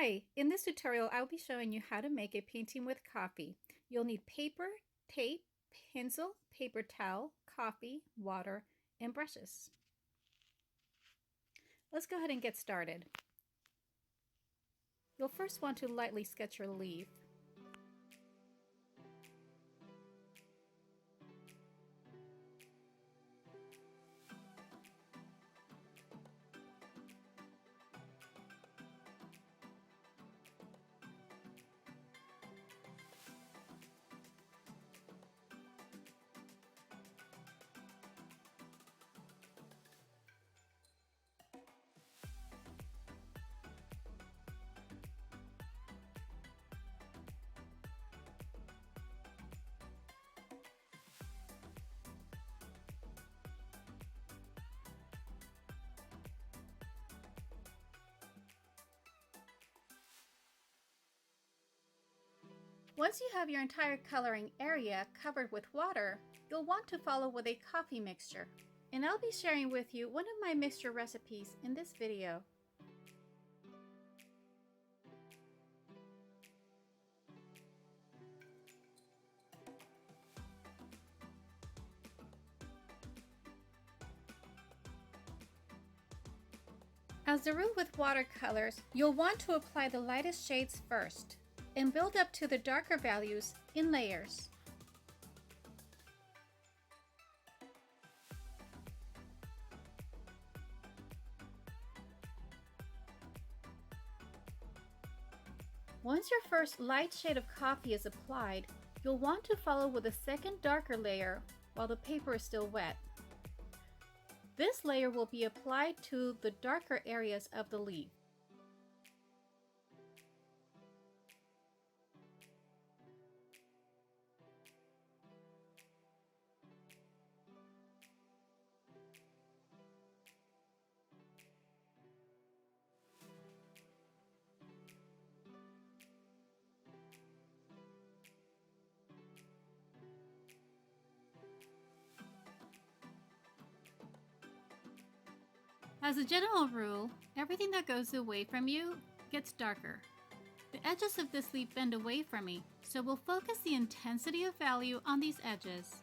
Hi, in this tutorial I'll be showing you how to make a painting with coffee. You'll need paper, tape, pencil, paper towel, coffee, water, and brushes. Let's go ahead and get started. You'll first want to lightly sketch your leaf. Once you have your entire coloring area covered with water, you'll want to follow with a coffee mixture. And I'll be sharing with you one of my mixture recipes in this video. As the rule with watercolors, you'll want to apply the lightest shades first and build up to the darker values in layers. Once your first light shade of coffee is applied, you'll want to follow with a second darker layer while the paper is still wet. This layer will be applied to the darker areas of the leaf. As a general rule, everything that goes away from you gets darker. The edges of this leaf bend away from me, so we'll focus the intensity of value on these edges.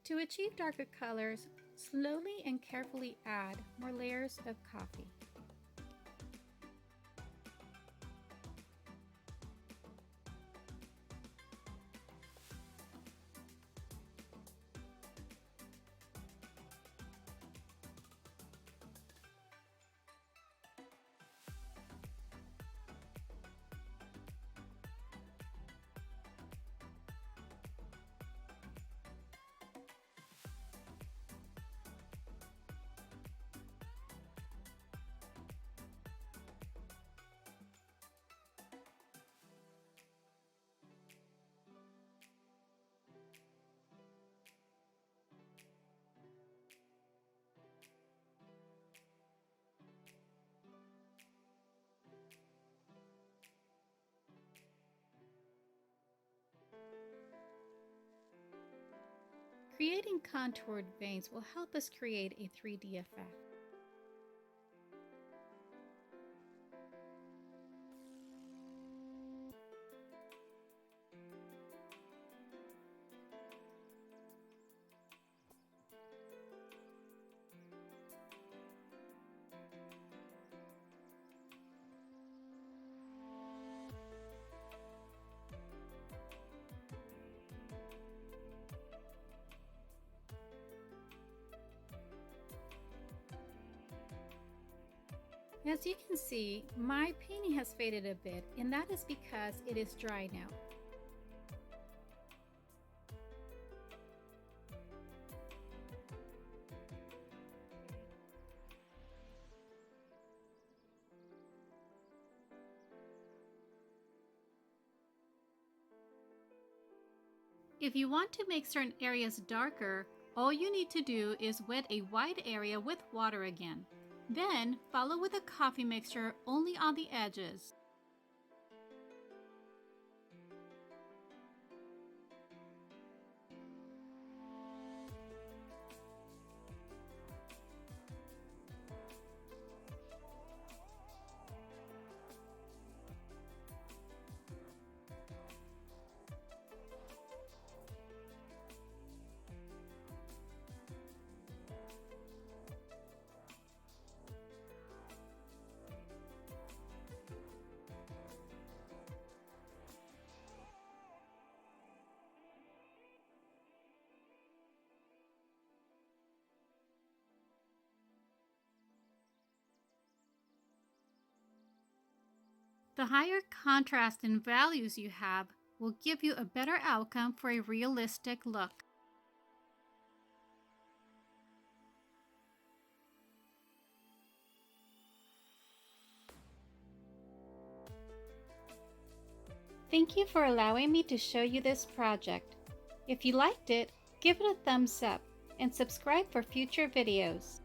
To achieve darker colors, slowly and carefully add more layers of coffee. Creating contoured veins will help us create a 3D effect. As you can see, my painting has faded a bit, and that is because it is dry now. If you want to make certain areas darker, all you need to do is wet a white area with water again. Then follow with a coffee mixture only on the edges. The higher contrast and values you have will give you a better outcome for a realistic look. Thank you for allowing me to show you this project. If you liked it, give it a thumbs up and subscribe for future videos.